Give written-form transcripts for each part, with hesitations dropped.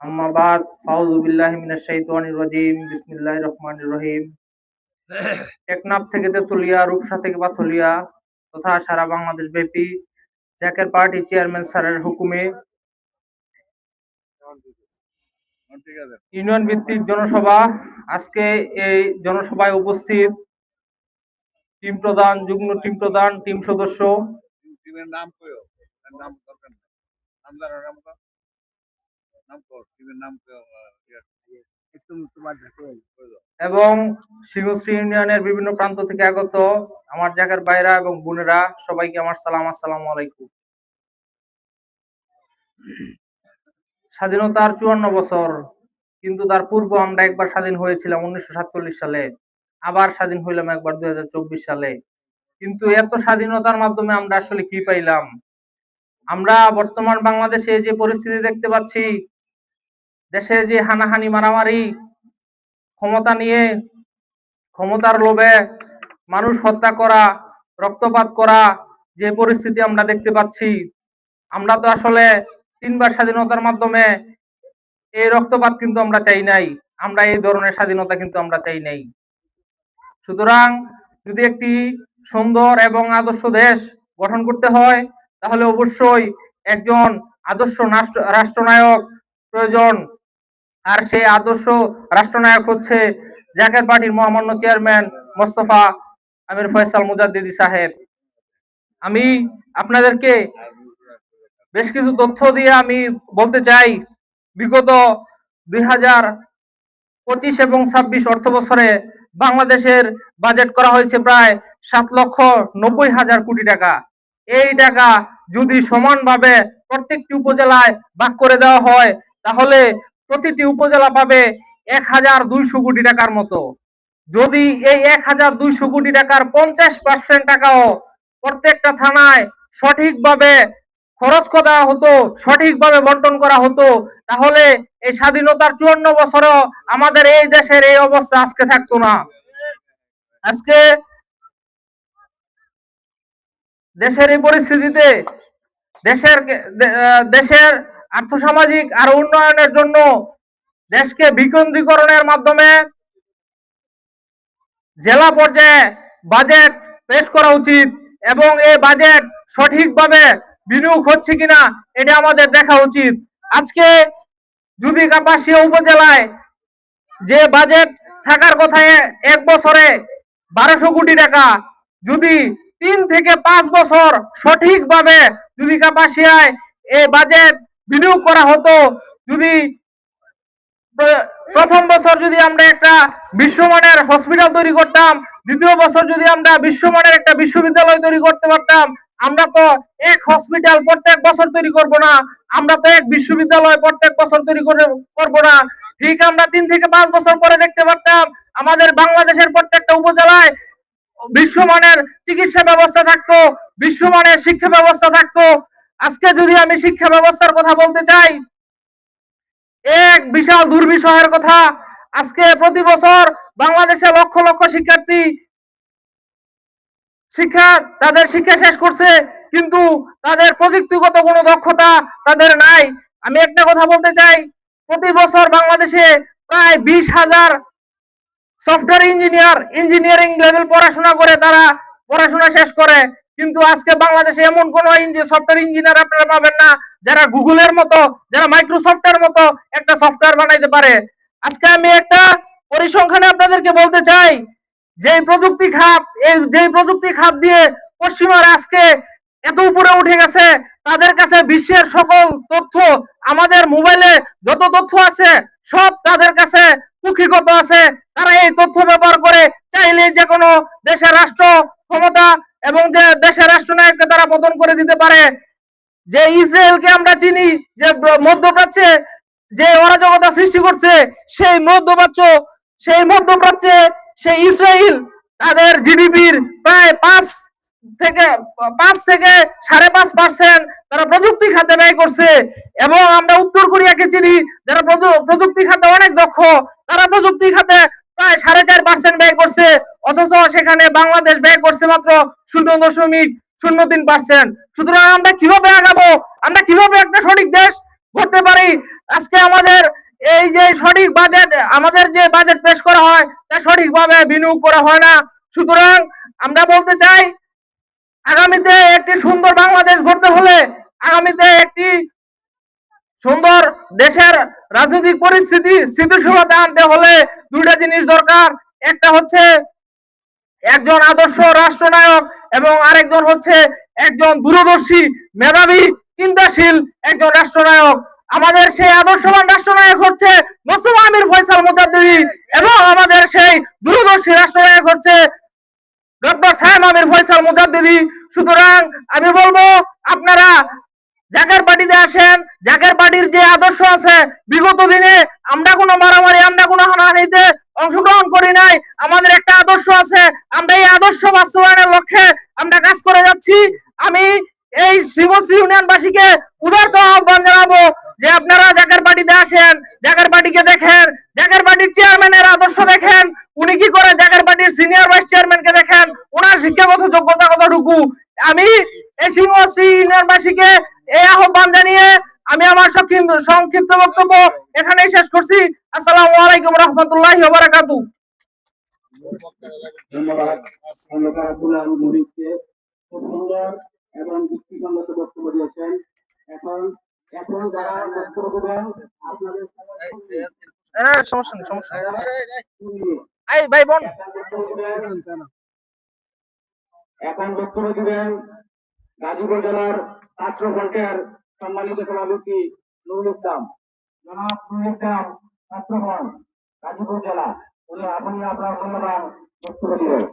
আম্মা বাদ ফাউযু বিল্লাহি মিনাশ শাইতানির রাজিম বিসমিল্লাহির রহমানির রহিম। টেকনাফ থেকে তেতুলিয়া, রূপসা থেকে পাথুলিয়া তথা সারা বাংলাদেশ ব্যাপী জাকের পার্টি চেয়ারম্যান স্যারের হুকুমে ইউনিয়ন ভিত্তিক জনসভা। আজকে এই জনসভায় উপস্থিত টিম প্রধান, যুগ্ম টিম প্রধান, টিম সদস্য টিমের নাম কইও, নাম দরকার নেই, নাম জানার নাম কর, নাম কর, টিমের নাম এবং সিংহশ্রী ইউনিয়নের বিভিন্ন প্রান্ত থেকে আগত আমার জায়গার ভাইরা এবং বোনেরা সবাইকে আমার সালাম, আসসালামু আলাইকুম। স্বাধীনতার 54 বছর, কিন্তু তার পূর্ব আমরা একবার স্বাধীন হয়েছিলাম 1947 সালে, আবার স্বাধীন হইলাম একবার 2024 সালে। কিন্তু এত স্বাধীনতার মাধ্যমে আমরা আসলে কি পাইলাম? আমরা বর্তমান বাংলাদেশে যে পরিস্থিতি দেখতে পাচ্ছি, দেশে যে হানাহানি মারামারি, ক্ষমতা নিয়ে ক্ষমতার লোভে মানুষ হত্যা করা, রক্তপাত করা, যে পরিস্থিতি আমরা দেখতে পাচ্ছি, আমরা তো আসলে 3বার স্বাধীনতার মাধ্যমে এই রক্তপাত কিন্তু আমরা চাই নাই, আমরা এই ধরনের স্বাধীনতা কিন্তু আমরা চাই নাই। সুতরাং যদি একটি সুন্দর এবং আদর্শ দেশ গঠন করতে হয়, তাহলে অবশ্যই একজন আদর্শ রাষ্ট্রনায়ক প্রয়োজন। আর সেই আদর্শ রাষ্ট্রনায়ক হচ্ছে জাকের পার্টির মহামান্য চেয়ারম্যান মোস্তফা আমির ফয়সাল মুজাদ্দিদি সাহেব। আমি আপনাদেরকে বেশ কিছু তথ্য দিয়ে আমি বলতে চাই, বিগত 2025 এবং 26 অর্থ বছরে বাংলাদেশের বাজেট করা হয়েছে প্রায় 7,90,000 কোটি টাকা। এই টাকা যদি সমানভাবে প্রত্যেকটি উপজেলায় ভাগ করে দেওয়া হয়, তাহলে প্রতিটি উপজেলা পাবে 1,200 কোটি টাকার মতো। যদি এই 1,200 কোটি টাকার 50% টাকাও প্রত্যেকটা থানায় সঠিকভাবে খরচ করা হতো, সঠিকভাবে বন্টন করা হতো, তাহলে এই স্বাধীনতার 54 বছরও আমাদের এই দেশের এই অবস্থা আজকে থাকতো না। আজকে দেশের এই পরিস্থিতিতে দেশের আর্থসামাজিক আর উন্নয়নের জন্য দেশকে বিকেন্দ্রীকরণের মাধ্যমে জেলা পর্যায়ে বাজেট পেশ করা উচিত এবং এই বাজেট সঠিকভাবে বিনিয়োগ হচ্ছে কিনা এটা আমাদের দেখা উচিত। আজকে যদি কাপাসিয়া উপজেলায় যে বাজেট থাকার কথা এক বছরে 1200 কোটি টাকা, যদি 3 থেকে 5 বছর সঠিকভাবে যদি কাপাসিয়ায় এই বাজেট বিনিয়োগ করা হতো, যদি প্রথম বছর যদি আমরা একটা বিশ্বমানের হসপিটাল তৈরি করতাম, দ্বিতীয় বছর যদি আমরা বিশ্বমানের একটা বিশ্ববিদ্যালয় তৈরি করতে পারতাম, আমরা তো এক হসপিটাল প্রত্যেক বছর তৈরি করব না, আমরা তো এক বিশ্ববিদ্যালয় প্রত্যেক বছর তৈরি করব না। ঠিক আমরা 3 থেকে 5 বছর পরে দেখতে পারতাম আমাদের বাংলাদেশের প্রত্যেকটা উপজেলায় বিশ্বমানের চিকিৎসা ব্যবস্থা থাকতো, বিশ্বমানের শিক্ষা ব্যবস্থা থাকতো। আজকে যদি আমি শিক্ষা ব্যবস্থার কথা বলতে চাই, এক বিশাল দুর্বিষহের কথা। আজকে প্রতি বছর বাংলাদেশে লক্ষ লক্ষ শিক্ষার্থী তাদের শিক্ষা শেষ করছে, কিন্তু তাদের প্রযুক্তিগত কোনো দক্ষতা তাদের নাই। আমি একটা কথা বলতে চাই, প্রতি বছর বাংলাদেশে প্রায় 20,000 সফটওয়্যার ইঞ্জিনিয়ারিং লেভেল পড়াশোনা করে তারা পড়াশোনা শেষ করে, কিন্তু আজকে বাংলাদেশে এমন কোন সফটওয়্যার ইঞ্জিনিয়ার আপনারা পাবেন না যারা গুগলের মতো, যারা মাইক্রোসফটের মতো একটা সফটওয়্যার বানাইতে পারে। আজকে আমি একটা পরিসংখ্যানে আপনাদেরকে বলতে চাই, যে প্রযুক্তি খাত দিয়ে পশ্চিমারা আজকে এত উপরে উঠে গেছে, তাদের কাছে বিশ্বের সকল তথ্য, আমাদের মোবাইলে যত তথ্য আছে সব তাদের কাছে কুক্ষিগত আছে। তারা এই তথ্য ব্যবহার করে চাইলে যে কোনো দেশের রাষ্ট্র ক্ষমতা এবং যে দেশের রাষ্ট্রনায়ককে তারা পতন করে দিতে পারে। যে ইসরায়েলকে আমরা চিনি, যে মধ্যপ্রাচ্যে যে অরাজকতা সৃষ্টি করছে, সেই মধ্যপ্রাচ্যে সেই ইসরায়েল তাদের জিডিপির প্রায় 5 থেকে 5.5% তারা প্রযুক্তি খাতে ব্যয় করছে। এবং আমরা উত্তর কোরিয়াকে চিনি, যারা প্রযুক্তি খাতে অনেক দক্ষ, তারা প্রযুক্তি খাতে প্রায় 4.5% ব্যয় করছে, অথচ সেখানে বাংলাদেশ ব্যয় করছে মাত্র 0.03%। সুতরাং আমরা কিভাবে আগাবো, আমরা কিভাবে একটা সঠিক দেশ করতে পারি? আজকে আমাদের সঠিক বাজেট, আমাদের যে বাজেট পেশ করা হয় তা সঠিকভাবে বিনিয়োগ করা হয় না। সুতরাং আমরা বলতে চাই, আগামীতে একটি সুন্দর বাংলাদেশ গড়তে হলে, আগামীতে একটি সুন্দর দেশের রাজনৈতিক পরিস্থিতি স্থিতিশীলতা আনতে হলে দুইটা জিনিস দরকার। একটা হচ্ছে একজন আদর্শ রাষ্ট্রনায়ক এবং আরেকজন হচ্ছে একজন দূরদর্শী, মেধাবী, চিন্তাশীল একজন রাষ্ট্রনায়ক। আমাদের সেই আদর্শবান রাষ্ট্রনায়ক হচ্ছে মোস্তফা আমির ফয়সাল মুজাদ্দিদি এবং আমাদের সেই দূরদর্শী রাষ্ট্রনায়ক হচ্ছে ডক্টর সায়েম আমির ফয়সাল মুজাদ্দিদি। সুতরাং আমি বলবো, আপনারা জাকের পার্টিতে আসেন। জাকের পার্টির যে আদর্শ আছে, বিগত দিনে আমরা কোনো মারামারি, আমরা কোনো হানাহানিতে অংশগ্রহণ করি নাই। আমাদের একটা আদর্শ আছে, আমরা এই আদর্শ বাস্তবায়নের লক্ষ্যে আমরা কাজ করে যাচ্ছি। আমি এই শ্রীমশ্রী ইউনিয়নবাসীকে উদারত আহ্বান জানাবো যে আপনারা জাকের পার্টিতে আসেন, জাকের পার্টিকে দেখেন, জাকের পার্টির চেয়ারম্যানের আদর্শ দেখেন, উনি কি করে, জাকের পার্টির সিনিয়র ভাইস চেয়ারম্যানকে দেখেন, ওনার শিক্ষাগত যোগ্যতা কতটুকু। আমি এই শ্রীমশ্রী ইউনিয়নবাসীকে এই আহ্বান জানিয়ে আমি আমার সংক্ষিপ্ত বক্তব্য এখানেই শেষ করছি। আসসালামু আলাইকুম রহমতুল্লাহি ওয়া বারাকাতুহু। ধন্যবাদ ধন্যবাদ আব্দুল আল মুরিদকে, খুব সুন্দর এবং যুক্তিসঙ্গত বক্তব্য দিয়েছেন। এখন এখন যারা বক্তব্য দেবেন আপনাদের সমস্যা নেই, সমস্যা নেই। এই ভাই বোন, এখন বক্তব্য দিবেন গাজীপুর জেলার ছাত্র ফ্রন্টের সম্মানিত সভাপতি নুরুল ইসলাম। জনাব নুরুল ইসলাম, ছাত্র ফ্রন্ট গাজীপুর জেলা, উনি আপনি আপনার মূল্যবান বক্তব্য দিবেন।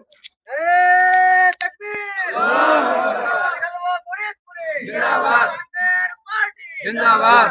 জিন্দাবাদ।